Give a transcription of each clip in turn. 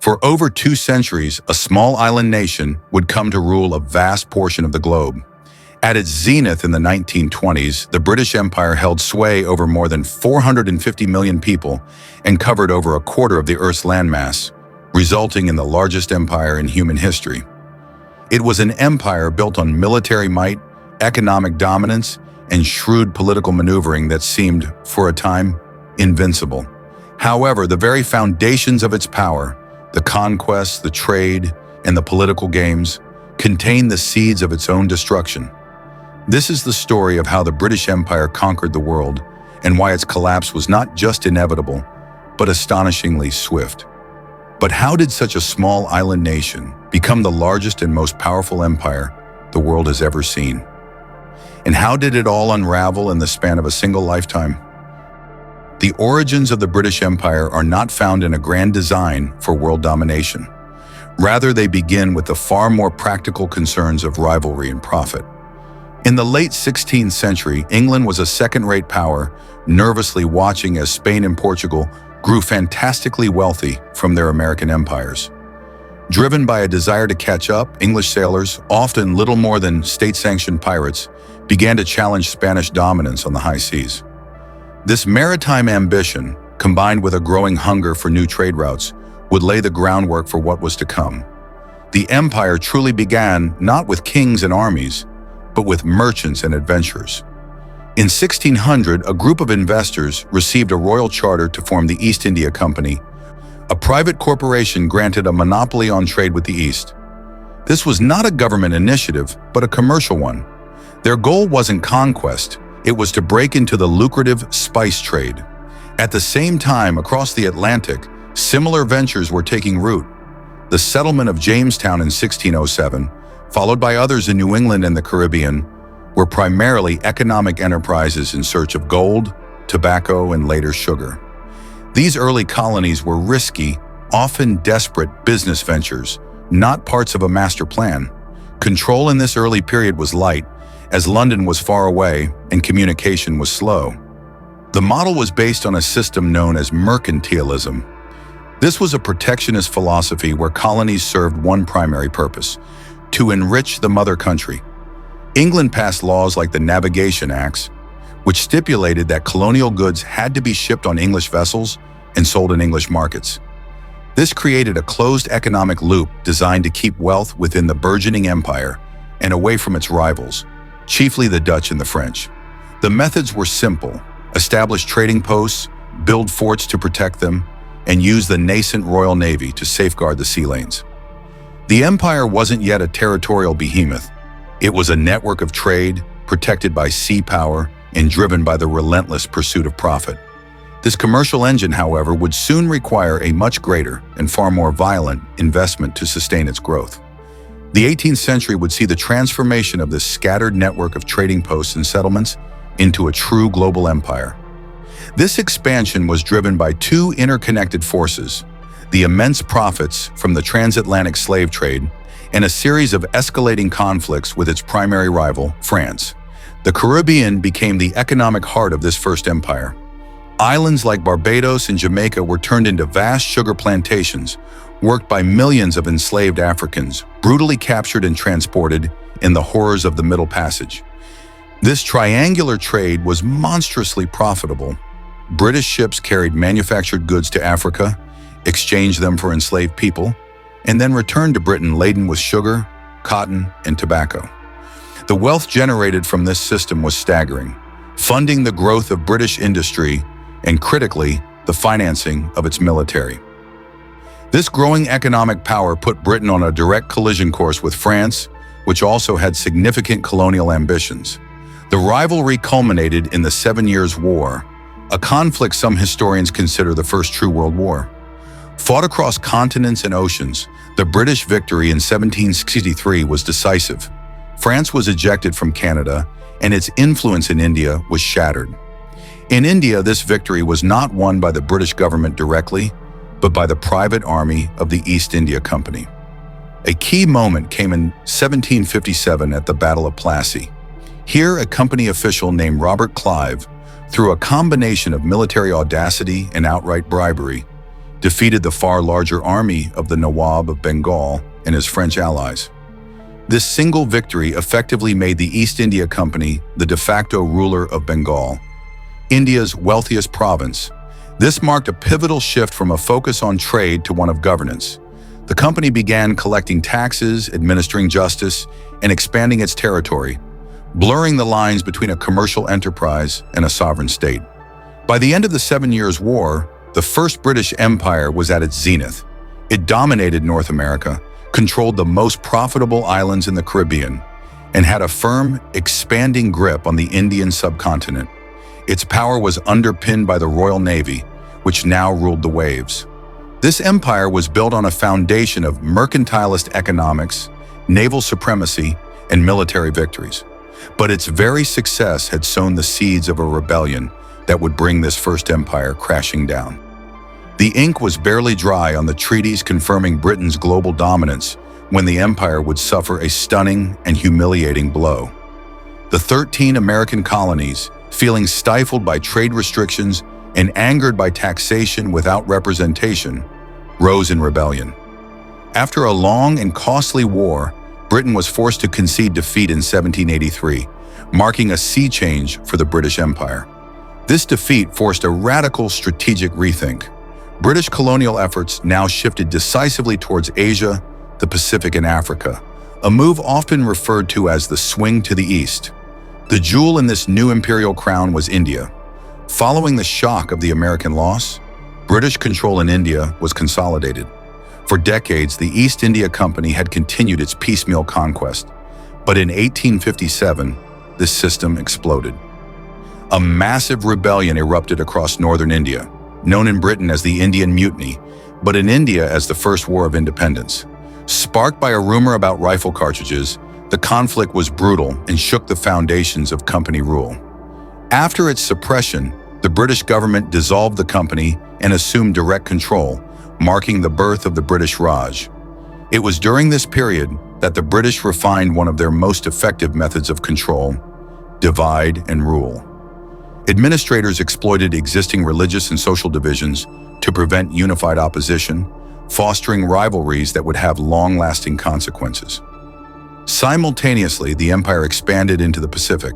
For over 2 centuries, a small island nation would come to rule a vast portion of the globe. At its zenith in the 1920s, the British Empire held sway over more than 450 million people and covered over a quarter of the Earth's landmass, resulting in the largest empire in human history. It was an empire built on military might, economic dominance, and shrewd political maneuvering that seemed, for a time, invincible. However, the very foundations of its power, the conquest, the trade, and the political games, contained the seeds of its own destruction. This is the story of how the British Empire conquered the world and why its collapse was not just inevitable, but astonishingly swift. But how did such a small island nation become the largest and most powerful empire the world has ever seen? And how did it all unravel in the span of a single lifetime? The origins of the British Empire are not found in a grand design for world domination. Rather, they begin with the far more practical concerns of rivalry and profit. In the late 16th century, England was a second-rate power, nervously watching as Spain and Portugal grew fantastically wealthy from their American empires. Driven by a desire to catch up, English sailors, often little more than state-sanctioned pirates, began to challenge Spanish dominance on the high seas. This maritime ambition, combined with a growing hunger for new trade routes, would lay the groundwork for what was to come. The empire truly began not with kings and armies, but with merchants and adventurers. In 1600, a group of investors received a royal charter to form the East India Company, a private corporation granted a monopoly on trade with the East. This was not a government initiative, but a commercial one. Their goal wasn't conquest, it was to break into the lucrative spice trade. At the same time, across the Atlantic, similar ventures were taking root. The settlement of Jamestown in 1607, followed by others in New England and the Caribbean, were primarily economic enterprises in search of gold, tobacco, and later sugar. These early colonies were risky, often desperate business ventures, not parts of a master plan. Control in this early period was light, as London was far away and communication was slow. The model was based on a system known as mercantilism. This was a protectionist philosophy where colonies served one primary purpose: to enrich the mother country. England passed laws like the Navigation Acts, which stipulated that colonial goods had to be shipped on English vessels and sold in English markets. This created a closed economic loop designed to keep wealth within the burgeoning empire and away from its rivals, chiefly the Dutch and the French. The methods were simple: establish trading posts, build forts to protect them, and use the nascent Royal Navy to safeguard the sea lanes. The empire wasn't yet a territorial behemoth. It was a network of trade, protected by sea power and driven by the relentless pursuit of profit. This commercial engine, however, would soon require a much greater and far more violent investment to sustain its growth. The 18th century would see the transformation of this scattered network of trading posts and settlements into a true global empire. This expansion was driven by two interconnected forces: the immense profits from the transatlantic slave trade and a series of escalating conflicts with its primary rival, France. The Caribbean became the economic heart of this first empire. Islands like Barbados and Jamaica were turned into vast sugar plantations, worked by millions of enslaved Africans, brutally captured and transported in the horrors of the Middle Passage. This triangular trade was monstrously profitable. British ships carried manufactured goods to Africa, exchanged them for enslaved people, and then returned to Britain laden with sugar, cotton, and tobacco. The wealth generated from this system was staggering, funding the growth of British industry and, critically, the financing of its military. This growing economic power put Britain on a direct collision course with France, which also had significant colonial ambitions. The rivalry culminated in the 7 Years' War, a conflict some historians consider the first true world war. Fought across continents and oceans, the British victory in 1763 was decisive. France was ejected from Canada, and its influence in India was shattered. In India, this victory was not won by the British government directly, but by the private army of the East India Company. A key moment came in 1757 at the Battle of Plassey. Here, a company official named Robert Clive, through a combination of military audacity and outright bribery, defeated the far larger army of the Nawab of Bengal and his French allies. This single victory effectively made the East India Company the de facto ruler of Bengal, India's wealthiest province. This marked a pivotal shift from a focus on trade to one of governance. The company began collecting taxes, administering justice, and expanding its territory, blurring the lines between a commercial enterprise and a sovereign state. By the end of the 7 Years' War, the First British Empire was at its zenith. It dominated North America, controlled the most profitable islands in the Caribbean, and had a firm, expanding grip on the Indian subcontinent. Its power was underpinned by the Royal Navy, which now ruled the waves. This empire was built on a foundation of mercantilist economics, naval supremacy, and military victories. But its very success had sown the seeds of a rebellion that would bring this first empire crashing down. The ink was barely dry on the treaties confirming Britain's global dominance when the empire would suffer a stunning and humiliating blow. The 13 American colonies, feeling stifled by trade restrictions and angered by taxation without representation, rose in rebellion. After a long and costly war, Britain was forced to concede defeat in 1783, marking a sea change for the British Empire. This defeat forced a radical strategic rethink. British colonial efforts now shifted decisively towards Asia, the Pacific, and Africa, a move often referred to as the swing to the east. The jewel in this new imperial crown was India. Following the shock of the American loss, British control in India was consolidated. For decades, the East India Company had continued its piecemeal conquest, but in 1857, this system exploded. A massive rebellion erupted across northern India, known in Britain as the Indian Mutiny, but in India as the First War of Independence. Sparked by a rumor about rifle cartridges, the conflict was brutal and shook the foundations of company rule. After its suppression, the British government dissolved the company and assumed direct control, marking the birth of the British Raj. It was during this period that the British refined one of their most effective methods of control: divide and rule. Administrators exploited existing religious and social divisions to prevent unified opposition, fostering rivalries that would have long-lasting consequences. Simultaneously, the empire expanded into the Pacific.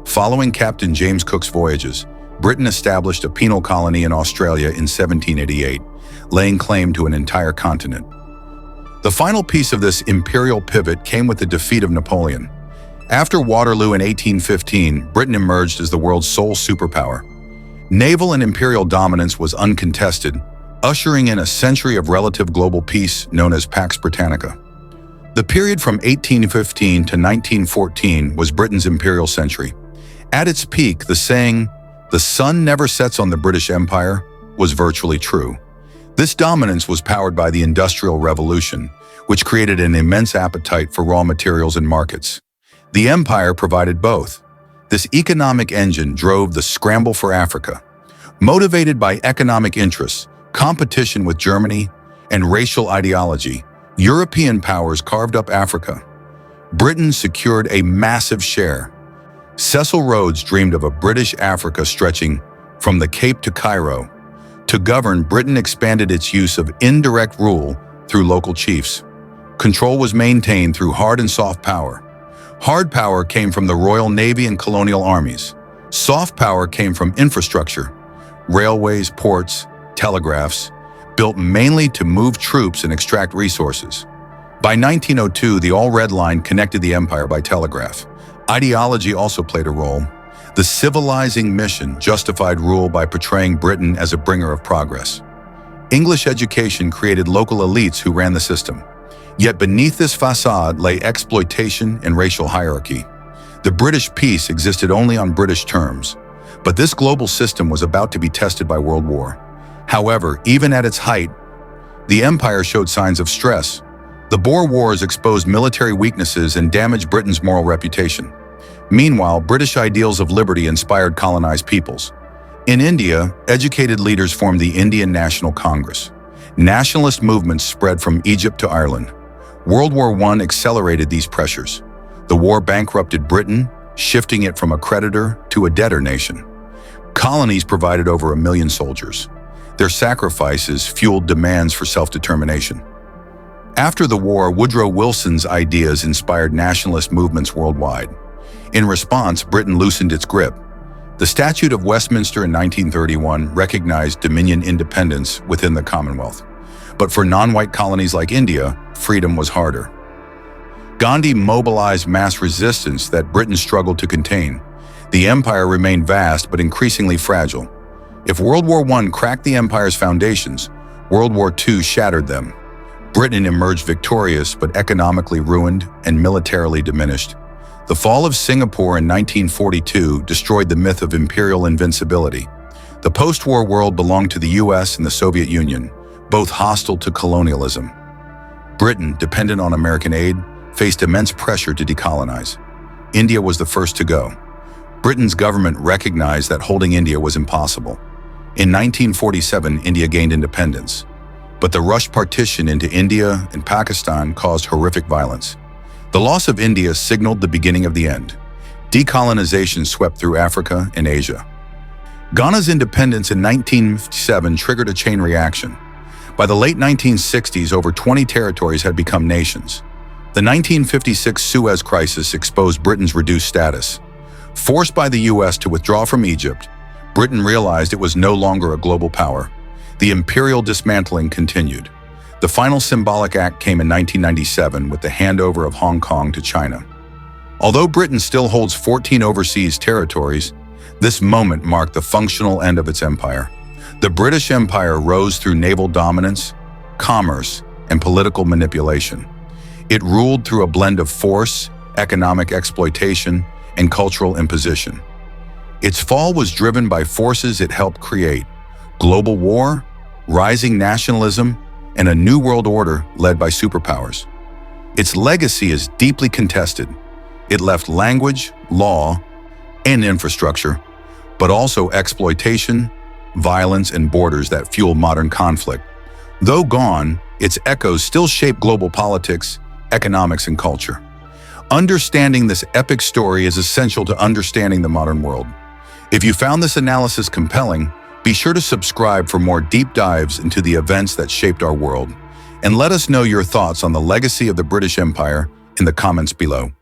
Following Captain James Cook's voyages, Britain established a penal colony in Australia in 1788, laying claim to an entire continent. The final piece of this imperial pivot came with the defeat of Napoleon. After Waterloo in 1815, Britain emerged as the world's sole superpower. Naval and imperial dominance was uncontested, ushering in a century of relative global peace known as Pax Britannica. The period from 1815 to 1914 was Britain's imperial century. At its peak, the saying, "The sun never sets on the British Empire," was virtually true. This dominance was powered by the Industrial Revolution, which created an immense appetite for raw materials and markets. The empire provided both. This economic engine drove the scramble for Africa. Motivated by economic interests, competition with Germany, and racial ideology, European powers carved up Africa. Britain secured a massive share. Cecil Rhodes dreamed of a British Africa stretching from the Cape to Cairo. To govern, Britain expanded its use of indirect rule through local chiefs. Control was maintained through hard and soft power. Hard power came from the Royal Navy and colonial armies. Soft power came from infrastructure, railways, ports, telegraphs, built mainly to move troops and extract resources. By 1902, the All-Red Line connected the empire by telegraph. Ideology also played a role. The civilizing mission justified rule by portraying Britain as a bringer of progress. English education created local elites who ran the system. Yet beneath this facade lay exploitation and racial hierarchy. The British peace existed only on British terms, but this global system was about to be tested by World War. However, even at its height, the empire showed signs of stress. The Boer Wars exposed military weaknesses and damaged Britain's moral reputation. Meanwhile, British ideals of liberty inspired colonized peoples. In India, educated leaders formed the Indian National Congress. Nationalist movements spread from Egypt to Ireland. World War I accelerated these pressures. The war bankrupted Britain, shifting it from a creditor to a debtor nation. Colonies provided over 1 million soldiers. Their sacrifices fueled demands for self-determination. After the war, Woodrow Wilson's ideas inspired nationalist movements worldwide. In response, Britain loosened its grip. The Statute of Westminster in 1931 recognized Dominion independence within the Commonwealth. But for non-white colonies like India, freedom was harder. Gandhi mobilized mass resistance that Britain struggled to contain. The empire remained vast but increasingly fragile. If World War I cracked the empire's foundations, World War II shattered them. Britain emerged victorious but economically ruined and militarily diminished. The fall of Singapore in 1942 destroyed the myth of imperial invincibility. The post-war world belonged to the US and the Soviet Union, both hostile to colonialism. Britain, dependent on American aid, faced immense pressure to decolonize. India was the first to go. Britain's government recognized that holding India was impossible. In 1947, India gained independence. But the rushed partition into India and Pakistan caused horrific violence. The loss of India signaled the beginning of the end. Decolonization swept through Africa and Asia. Ghana's independence in 1957 triggered a chain reaction. By the late 1960s, over 20 territories had become nations. The 1956 Suez Crisis exposed Britain's reduced status. Forced by the US to withdraw from Egypt, Britain realized it was no longer a global power. The imperial dismantling continued. The final symbolic act came in 1997 with the handover of Hong Kong to China. Although Britain still holds 14 overseas territories, this moment marked the functional end of its empire. The British Empire rose through naval dominance, commerce, and political manipulation. It ruled through a blend of force, economic exploitation, and cultural imposition. Its fall was driven by forces it helped create: global war, rising nationalism, and a new world order led by superpowers. Its legacy is deeply contested. It left language, law, and infrastructure, but also exploitation, violence, and borders that fuel modern conflict. Though gone, its echoes still shape global politics, economics, and culture. Understanding this epic story is essential to understanding the modern world. If you found this analysis compelling, be sure to subscribe for more deep dives into the events that shaped our world. And let us know your thoughts on the legacy of the British Empire in the comments below.